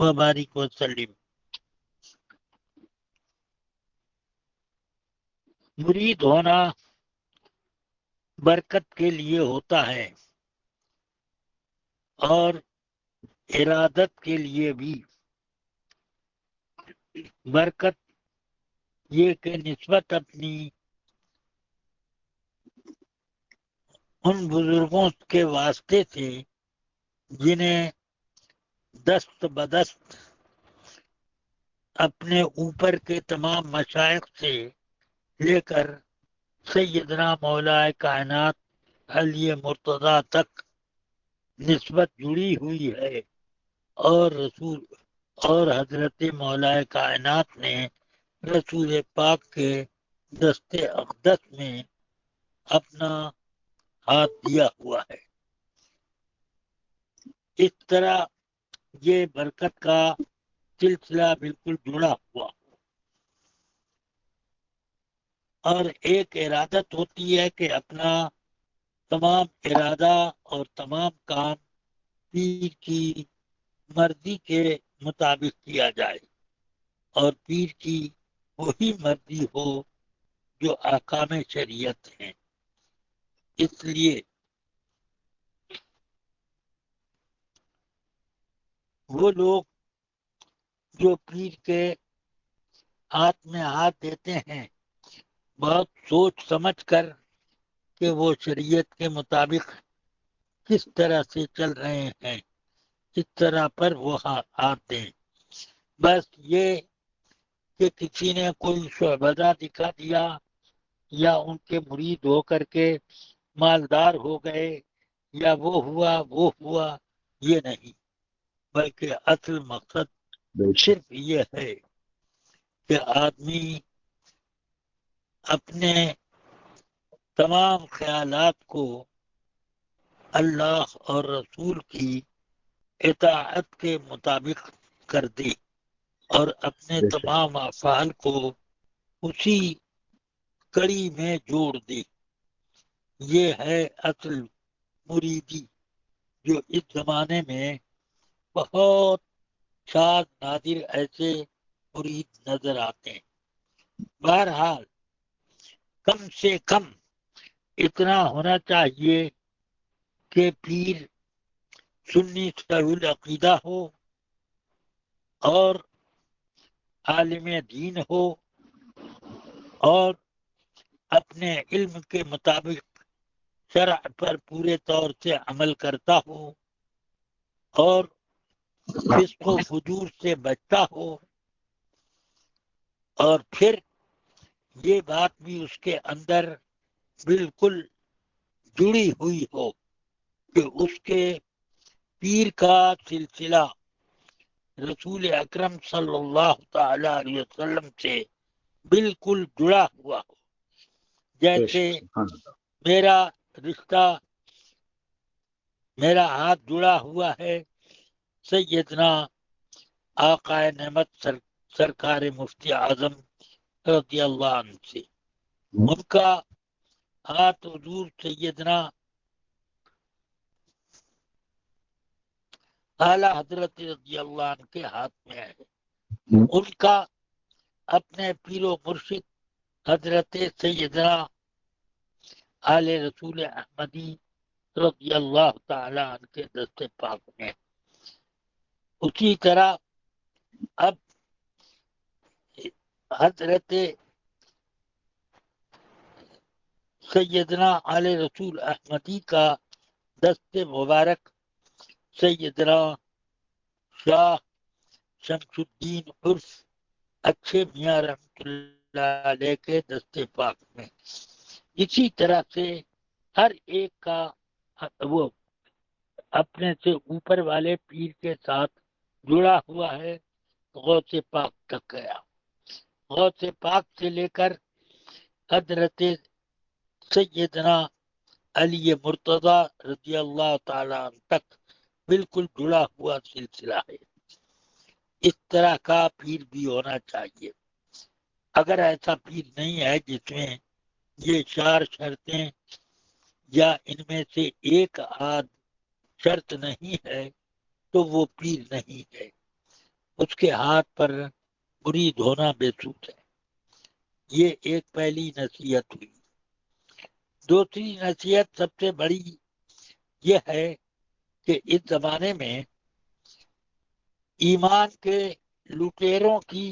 وبارک وسلم۔ مرید ہونا برکت کے لیے ہوتا ہے اور ارادت کے لیے بھی۔ برکت یہ کہ نسبت اپنی ان بزرگوں کے واسطے سے جنہیں دست بدست اپنے اوپر کے تمام مشائخ سے لے کر سیدنا مولا کائنات علی مرتضی تک نسبت جڑی ہوئی ہے، اور حضرت مولا کائنات نے رسول پاک کے دست اقدس میں اپنا ہاتھ دیا ہوا ہے۔ اس طرح یہ برکت کا سلسلہ بالکل جڑا ہوا، اور ایک ارادت ہوتی ہے کہ اپنا تمام ارادہ اور تمام کام پیر کی مرضی کے مطابق کیا جائے، اور پیر کی وہی مرضی ہو جو احکام شریعت ہیں۔ اس لیے وہ لوگ جو پیر کے ہاتھ میں ہاتھ دیتے ہیں بہت سوچ سمجھ کر کہ وہ شریعت کے مطابق کس طرح سے چل رہے ہیں، اس طرح پر وہ ہاتھ دیں۔ بس یہ کہ کسی نے کوئی شعبدہ دکھا دیا یا ان کے مرید ہو کر کے مالدار ہو گئے یا وہ ہوا یہ نہیں، بلکہ اصل مقصد صرف یہ ہے کہ آدمی اپنے تمام خیالات کو اللہ اور رسول کی اطاعت کے مطابق کر دے اور اپنے تمام افعال کو اسی کڑی میں جوڑ دے۔ یہ ہے اصل مریدی، جو اس زمانے میں بہت شاذ نادر ایسے مرید نظر آتے ہیں۔ بہرحال کم سے کم اتنا ہونا چاہیے کہ پیر سنی صحیح العقیدہ ہو اور عالم دین ہو اور اپنے علم کے مطابق شرع پر پورے طور سے عمل کرتا ہو اور فسق و فجور سے بچتا ہو، اور پھر یہ بات بھی اس کے اندر بالکل جڑی ہوئی ہو کہ اس کے پیر کا سلسلہ رسول اکرم صلی اللہ تعالی علیہ وسلم سے بالکل جڑا ہوا ہو۔ جیسے میرا رشتہ، میرا ہاتھ جڑا ہوا ہے سیدنا آقا نعمت سرکار مفتی اعظم رضی اللہ عنہ سے۔ ان کا ہاتھ حضور سیدنا اعلیٰ حضرت رضی اللہ عنہ کے ہاتھ میں ہے۔ ان کا اپنے پیر و مرشد حضرت سیدنا آل رسول احمدی رضی اللہ تعالی عنہ کے دست پاک میں۔ اسی طرح اب حضرت سیدنا آل رسول احمدی کا دست مبارک سیدنا شاہ شمس الدین عرف اچھے میاں رحمت اللہ علیہ کے دست پاک میں۔ اسی طرح سے ہر ایک کا وہ اپنے سے اوپر والے پیر کے ساتھ جڑا ہوا ہے، غوث پاک تک گیا۔ غوث پاک سے لے کر حضرت سیدنا علی مرتضی رضی اللہ تعالی عنہ تک بالکل جڑا ہوا سلسلہ ہے۔ اس طرح کا پیر بھی ہونا چاہیے۔ اگر ایسا پیر نہیں ہے جس میں یہ چار شرطیں یا ان میں سے ایک آدھ شرط نہیں ہے تو وہ پیر نہیں ہے۔ اس کے ہاتھ پر مرید ہونا بے سود ہے۔ یہ ایک پہلی نصیحت ہوئی۔ دوسری نصیحت سب سے بڑی یہ ہے کہ اس زمانے میں ایمان کے لٹیروں کی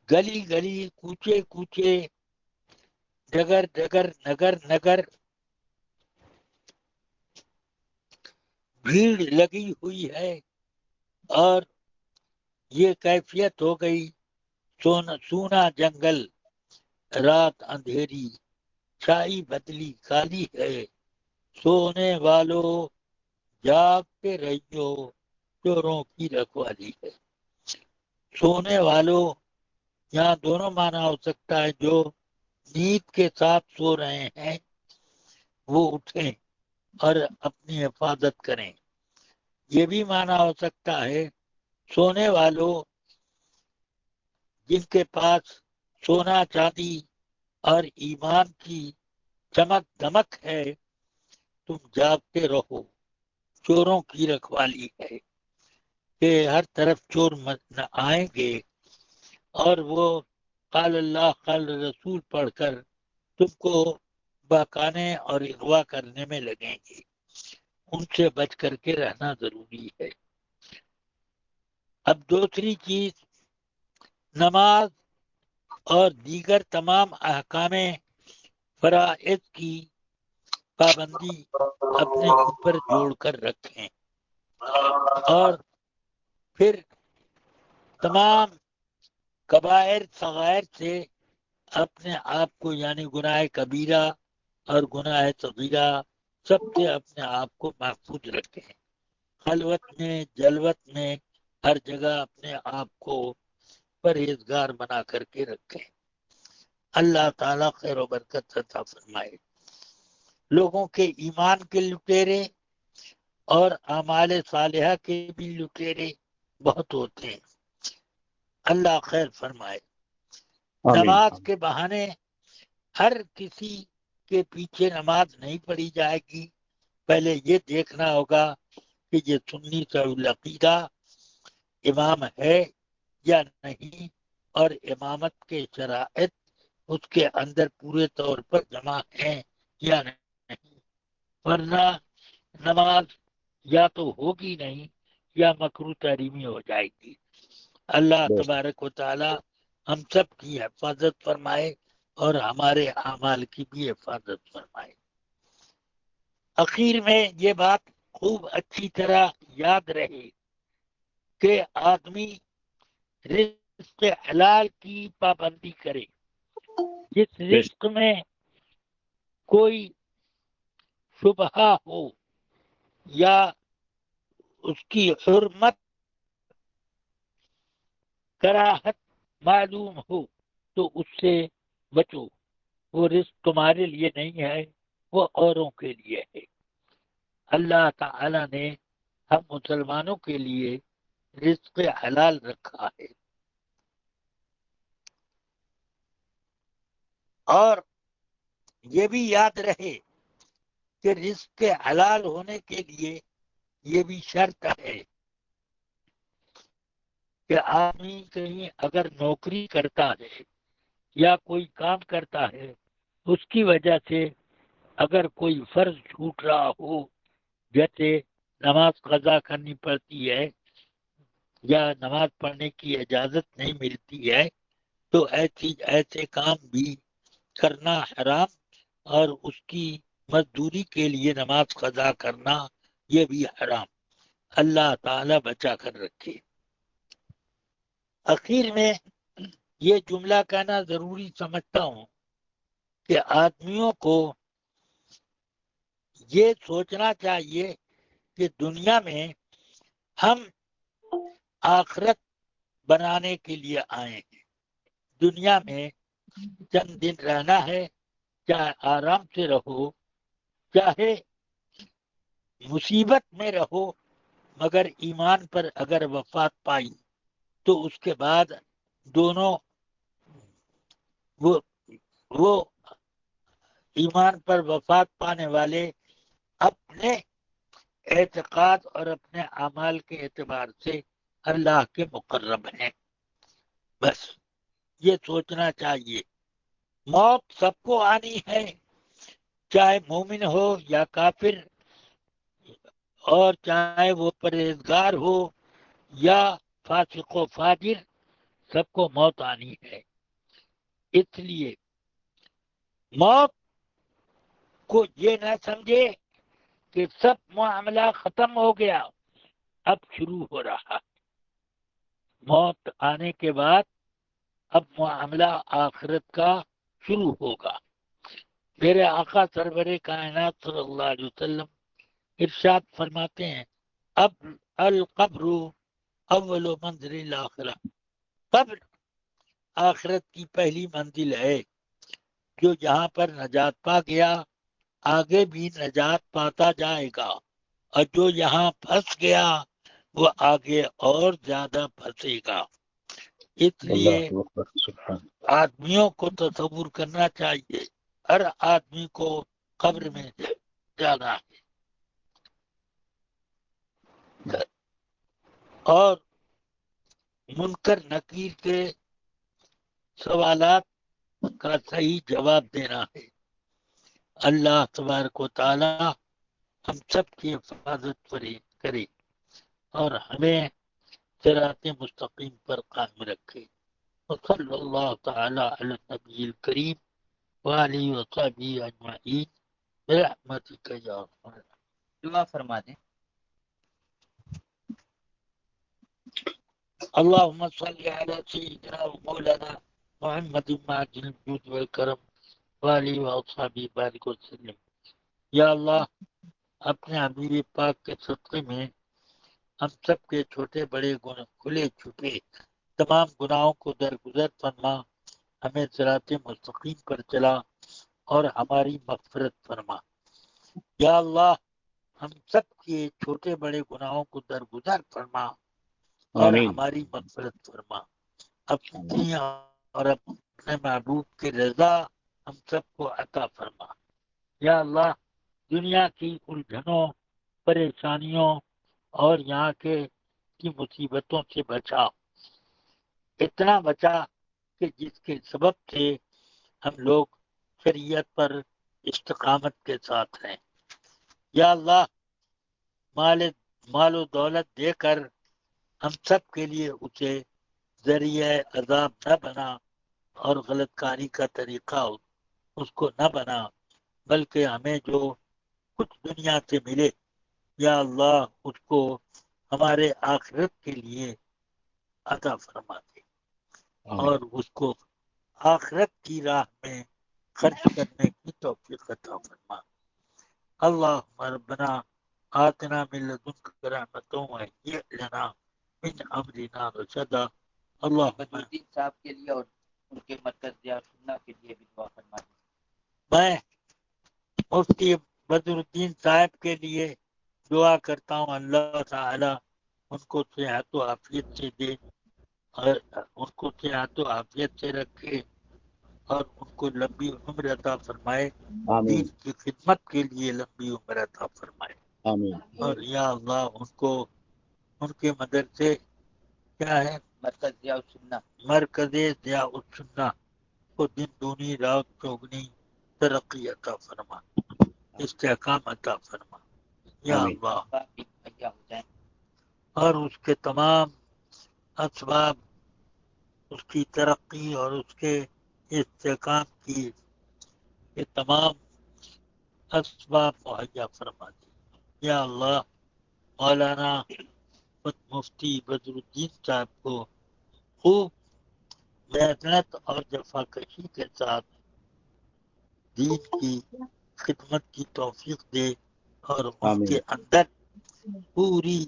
گلی گلی، کوچے کوچے، ڈگر ڈگر، نگر نگر بھیڑ لگی ہوئی ہے، اور یہ کیفیت ہو گئی سونا جنگل، رات اندھیری، چھائی بدلی کالی ہے، سونے والو جاگتے رہیو، چوروں کی رکھوالی ہے۔ سونے والو یہاں دونوں معنی ہو سکتا ہے، جو نیند کے ساتھ سو رہے ہیں وہ اٹھیں اور اپنی حفاظت کریں۔ یہ بھی معنی ہو سکتا ہے سونے والوں جن کے پاس سونا چاندی اور ایمان کی چمک دمک ہے، تم جاگتے رہو، چوروں کی رکھوالی ہے، کہ ہر طرف چور آئیں گے اور وہ قال اللہ قال رسول پڑھ کر تم کو بہکانے اور اغوا کرنے میں لگیں گے۔ ان سے بچ کر کے رہنا ضروری ہے۔ اب دوسری چیز، نماز اور دیگر تمام احکام فرائض کی پابندی اپنے اوپر جوڑ کر رکھیں، اور پھر تمام کبائر صغائر سے اپنے آپ کو، یعنی گناہ کبیرہ اور گناہ صغیرہ، سب سے اپنے آپ کو محفوظ رکھیں۔ خلوت میں، جلوت میں، ہر جگہ اپنے آپ کو پرہیزگار بنا کر کے رکھیں۔ اللہ تعالیٰ خیر و برکت عطا فرمائے۔ لوگوں کے ایمان کے لٹیرے اور اعمال صالحہ کے بھی لٹیرے بہت ہوتے ہیں، اللہ خیر فرمائے۔ نماز کے بہانے ہر کسی کے پیچھے نماز نہیں پڑھی جائے گی، پہلے یہ دیکھنا ہوگا کہ یہ سنی العقیدہ امام ہے یا نہیں، اور امامت کے شرائط اس کے اندر پورے طور پر جمع ہیں یا نہیں، ورنہ نماز یا تو ہوگی نہیں یا مکروہ تحریمی ہو جائے گی۔ اللہ تبارک و تعالی ہم سب کی حفاظت فرمائے اور ہمارے اعمال کی بھی حفاظت فرمائے۔ اخیر میں یہ بات خوب اچھی طرح یاد رہے کہ آدمی رزق حلال کی پابندی کرے۔ جس رزق میں کوئی شبہ ہو یا اس کی حرمت کراہت معلوم ہو تو اس سے بچو۔ وہ رزق تمہارے لیے نہیں ہے، وہ اوروں کے لیے ہے۔ اللہ تعالی نے ہم مسلمانوں کے لیے رزق حلال رکھا ہے، اور یہ بھی یاد رہے کہ رزق حلال ہونے کے لیے یہ بھی شرط ہے کہ آدمی کہیں اگر نوکری کرتا ہے یا کوئی کام کرتا ہے، اس کی وجہ سے اگر کوئی فرض چھوٹ رہا ہو، جیسے نماز قضا کرنی پڑتی ہے یا نماز پڑھنے کی اجازت نہیں ملتی ہے، تو ایسے کام بھی کرنا حرام، اور اس کی مزدوری کے لیے نماز قضا کرنا یہ بھی حرام۔ اللہ تعالی بچا کر رکھے۔ اخیر میں یہ جملہ کہنا ضروری سمجھتا ہوں کہ آدمیوں کو یہ سوچنا چاہیے کہ دنیا میں ہم آخرت بنانے کے لیے آئے ہیں۔ دنیا میں چند دن رہنا ہے، چاہے آرام سے رہو، چاہے مصیبت میں رہو، مگر ایمان پر اگر وفات پائی تو اس کے بعد دونوں وہ ایمان پر وفات پانے والے اپنے اعتقاد اور اپنے اعمال کے اعتبار سے اللہ کے مقرب ہیں. بس یہ سوچنا چاہیے. موت سب کو آنی ہے، چاہے مومن ہو یا کافر، اور چاہے وہ پرہیزگار ہو یا فاسق و فاجر، سب کو موت آنی ہے. اس لیے موت کو یہ نہ سمجھے کہ سب معاملہ ختم ہو گیا، اب شروع ہو رہا. موت آنے کے بعد اب معاملہ آخرت کا شروع ہوگا. میرے آقا سرور کائنات صلی اللہ علیہ وسلم ارشاد فرماتے ہیں، اب القبر اول منزل الاخرہ، قبر آخرت کی پہلی منزل ہے. جو یہاں پر نجات پا گیا آگے بھی نجات پاتا جائے گا، اور جو یہاں پھنس گیا وہ آگے اور زیادہ پھنسے گا. اس لیے اللہ اکبر، سبحان آدمیوں کو تصور کرنا چاہیے ہر آدمی کو قبر میں جانا ہے. اور منکر نکیر کے سوالات کا صحیح جواب دینا ہے. اللہ تبارک و تعالی ہم سب کی حفاظت کرے اور ہمیں صراط مستقیم پر قائم رکھے. وصلی اللہ تعالی علی النبی الکریم وآلہ وصحبہ اجمعین برحمتک یا ارحم الراحمین. دعا فرما دیں. اللهم صل على سيدنا ومولانا محمد معجل الجود والکرم وآلہ وصحبہ بارک وسلم. یا اللہ اپنے حبیب پاک کے صدقے میں ہم سب کے چھوٹے بڑے کھلے چھپے تمام گناہوں کو درگزر فرما، ہمیں صراط مستقیم پر چلا اور ہماری مغفرت فرما. یا اللہ ہم سب کے چھوٹے بڑے گناہوں کو درگزر فرما اور آمین. ہماری مغفرت فرما. اپنی اور اپنے محبوب کی رضا ہم سب کو عطا فرما. یا اللہ دنیا کی الجھنوں، پریشانیوں اور یہاں کی مصیبتوں سے بچا، اتنا بچا کہ جس کے سبب سے ہم لوگ شریعت پر استقامت کے ساتھ ہیں. یا اللہ مال و دولت دے کر ہم سب کے لیے اسے ذریعہ عذاب نہ بنا اور غلط کاری کا طریقہ اس کو نہ بنا، بلکہ ہمیں جو کچھ دنیا سے ملے یا اللہ اس کو ہمارے آخرت کے لیے عطا فرما دے اور اس کو آخرت کی راہ میں خرچ کرنے کی توفیق عطا فرما. اللہم ربنا آتنا من لدنک رحمۃ وہیئ لنا من امرنا رشدا. اللہم بدرالدین صاحب کے لیے اور ان کے مرکز دیا سننا کے لیے بھی دعا فرما دیں. میں مفتی بدر الدین صاحب کے لیے دعا کرتا ہوں اللہ تعالی ان کو صحت و عافیت سے دے اور ان کو صحت و عافیت سے رکھے اور ان کو لمبی عمر عطا فرمائے، آمین. دین کی خدمت کے لیے لمبی عمر عطا فرمائے. آمین. اور یا اللہ ان کو ان کے مدرسے کیا ہے مرکز دیا سننا مرکز ضیاء السنہ کو دن دونی رات چوگنی ترقی عطا فرما، استحکام عطا فرما. یا آمین. اللہ باقی مہیا ہو جائیں. اور اس کے تمام اسباب، اس کی ترقی اور اس کے استحکام کی یہ تمام اسباب مہیا فرما دی. یا اللہ مولانا مفتی بدر الدین صاحب کو خوب محنت اور جفاکشی کے ساتھ دین کی خدمت کی توفیق دے اور ان آمین. کے اندر پوری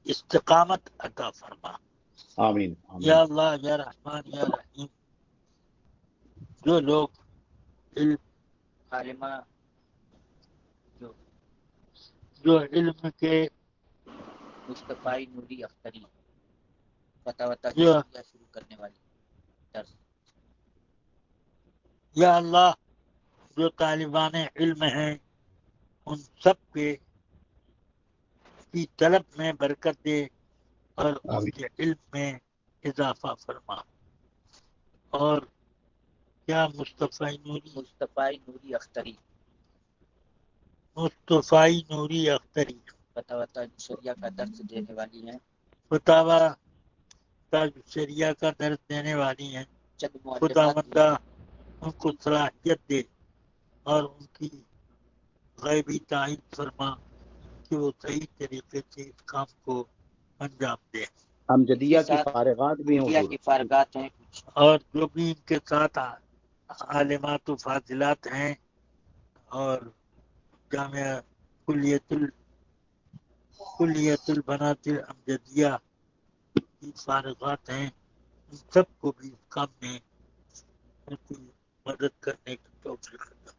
استقامت عطا فرما. آمین. یا آمین. اللہ یا رحمان یا رحیم جو لوگ علم عالمہ جو علم کے مصطفی نوری اختری پتہ یا شروع کرنے والی درس. یا اللہ جو طالبان علم ہیں ان سب کے کی طلب میں برکت دے اور ان کے علم میں اضافہ فرما. اور کیا مصطفی نوری اختری فتاوی شریعہ کا درس دینے والی ہیں. فتاوی شریعہ کا درس دینے والی ہیں. چند خدا مؤلفات بندہ ان کو صلاحیت دے اور ان کی غیبی تائید فرما کہ وہ صحیح طریقے سے اس کام کو انجام دے. امجدیہ کی فارغات بھی ہیں شریعہ حضور. کی فارغات ہیں کچھ. اور جو بھی ان کے ساتھ عالمات و فاضلات ہیں اور جامعہ کلیت البنات الامجدیہ کی فارغات ہیں، ان سب کو بھی اس کام میں ان کی مدد کرنے کی توفیق عطا.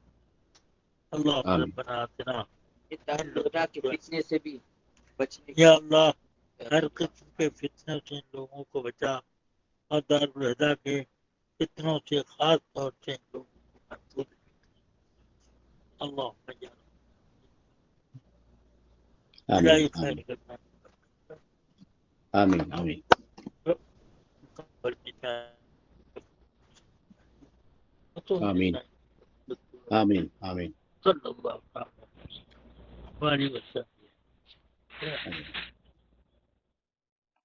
اللہ آمین. ربنا آتنا دارالہدیٰ کے فتنے سے بھی بچنے یا اللہ ہر قسم کے فتنوں سے ان لوگوں کو بچا اور دارالہدیٰ کے فتنوں سے خاص طور سے ان لوگوں کو محفوظ رکھ. اللہم یا آمین الہی آمین خیر کرنا آمین آمین. آمین آمین آمین صلی اللہ علیہ وسلم. آمین.